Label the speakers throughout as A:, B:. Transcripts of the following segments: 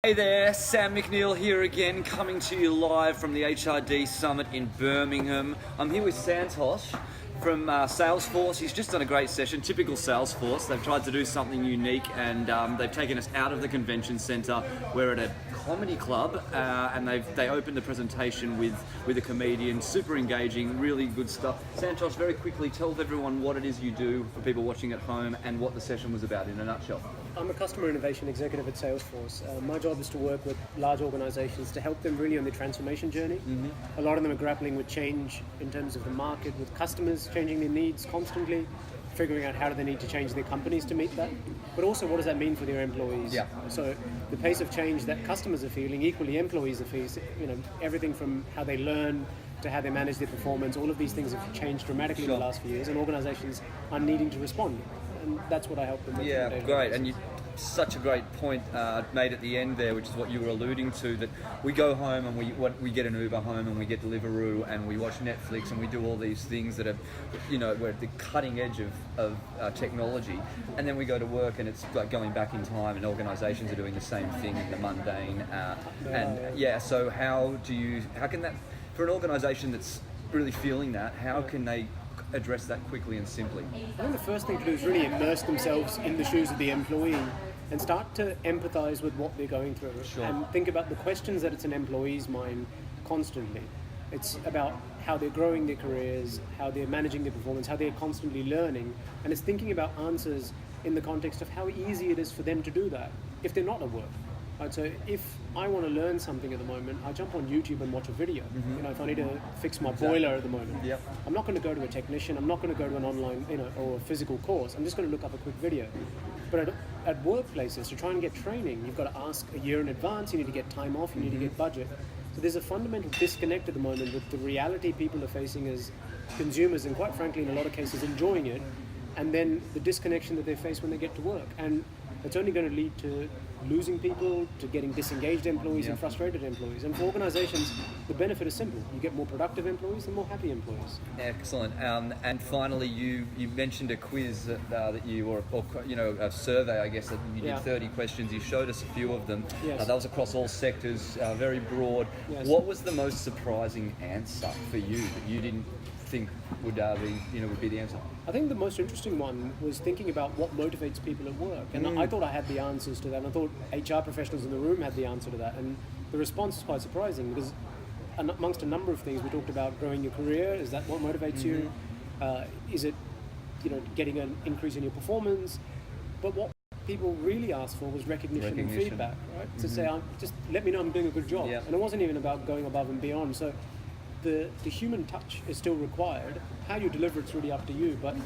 A: Hey there, Sam McNeil here again, coming to you live from the HRD Summit in Birmingham. I'm here with Santosh from Salesforce. He's just done a great session, typical Salesforce. They've tried to do something unique and they've taken us out of the convention center. We're at a comedy club and they opened the presentation with a comedian, super engaging, really good stuff. Santosh, very quickly, tell everyone what it is you do for people watching at home and what the session was about in a nutshell.
B: I'm a customer innovation executive at Salesforce. My job is to work with large organizations to help them really on their transformation journey. A lot of them are grappling with change in terms of the market, with customers changing their needs constantly, figuring out how do they need to change their companies to meet that, but also what does that mean for their employees. So the pace of change that customers are feeling, equally employees are feeling, everything from how they learn to how they manage their performance, all of these things have changed dramatically in the last few years, and organizations are needing to respond. And that's what I help them with.
A: Yeah, great. And you such a great point made at the end there, which is what you were alluding to, that we go home and we get an Uber home and we get Deliveroo and we watch Netflix and we do all these things that are, we're at the cutting edge of technology, and then we go to work and it's like going back in time, and organisations are doing the same thing in the mundane. So how can that, for an organisation that's really feeling that, how can they address that quickly and simply?
B: I think the first thing to do is really immerse themselves in the shoes of the employee and start to empathize with what they're going through and think about the questions that it's an employee's mind constantly. It's about how they're growing their careers, how they're managing their performance, how they're constantly learning, and it's thinking about answers in the context of how easy it is for them to do that if they're not at work. Right, so if I want to learn something at the moment, I jump on YouTube and watch a video. If I need to fix my boiler at the moment, I'm not going to go to a technician. I'm not going to go to an online, or a physical course. I'm just going to look up a quick video. But at workplaces, to try and get training, you've got to ask a year in advance. You need to get time off. You need to get budget. So there's a fundamental disconnect at the moment with the reality people are facing as consumers, and quite frankly, in a lot of cases, enjoying it, and then the disconnection that they face when they get to work. And it's only going to lead to losing people, to getting disengaged employees and frustrated employees. And for organizations, the benefit is simple. You get more productive employees and more happy employees.
A: Excellent. And finally, you mentioned a quiz that you, or a survey, I guess, that you did 30 questions. You showed us a few of them.
B: Yes.
A: That was across all sectors, very broad. Yes. What was the most surprising answer for you that you didn't think would be the answer?
B: I think the most interesting one was thinking about what motivates people at work. And I thought I had the answers to that. And I thought HR professionals in the room had the answer to that. And the response is quite surprising because amongst a number of things, we talked about growing your career. Is that what motivates you? Is it, getting an increase in your performance? But what people really asked for was recognition. And feedback, right? To say, just let me know I'm doing a good job. And it wasn't even about going above and beyond. So the human touch is still required. How you deliver it's really up to you, but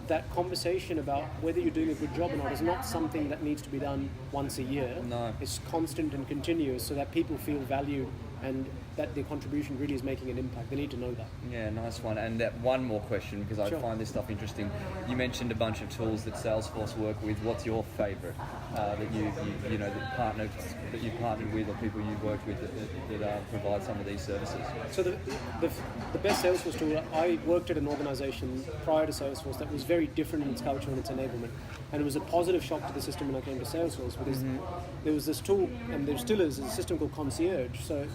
B: that conversation about whether you're doing a good job or not is not something that needs to be done once a year.
A: No.
B: It's constant and continuous so that people feel valued and that their contribution really is making an impact. They need to know that.
A: Yeah, nice one. And one more question, because I find this stuff interesting. You mentioned a bunch of tools that Salesforce work with. What's your favorite that you've partnered with, or people you've worked with that provide some of these services?
B: So the best Salesforce tool, I worked at an organization prior to Salesforce that was very different in its culture and its enablement. And it was a positive shock to the system when I came to Salesforce, because there was this tool, and there still is, a system called Concierge. So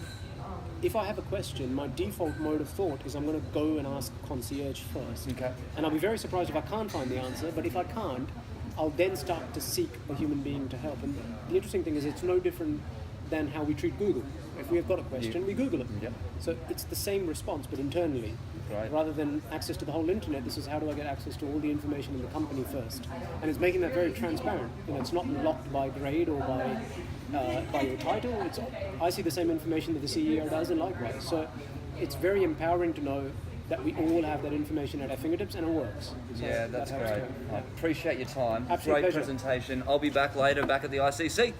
B: if I have a question, my default mode of thought is I'm going to go and ask Concierge first.
A: Okay.
B: And I'll be very surprised if I can't find the answer, but if I can't, I'll then start to seek a human being to help. And the interesting thing is it's no different than how we treat Google. If we've got a question, we Google it.
A: Yep.
B: So it's the same response, but internally.
A: Right.
B: Rather than access to the whole internet, this is how do I get access to all the information in the company first. And it's making that very transparent. It's not locked by grade or by your title. I see the same information that the CEO does, and likewise. So it's very empowering to know that we all have that information at our fingertips and it works. So
A: that's great. I appreciate your time.
B: Absolute
A: Great
B: pleasure.
A: presentation. I'll be back later, back at the ICC.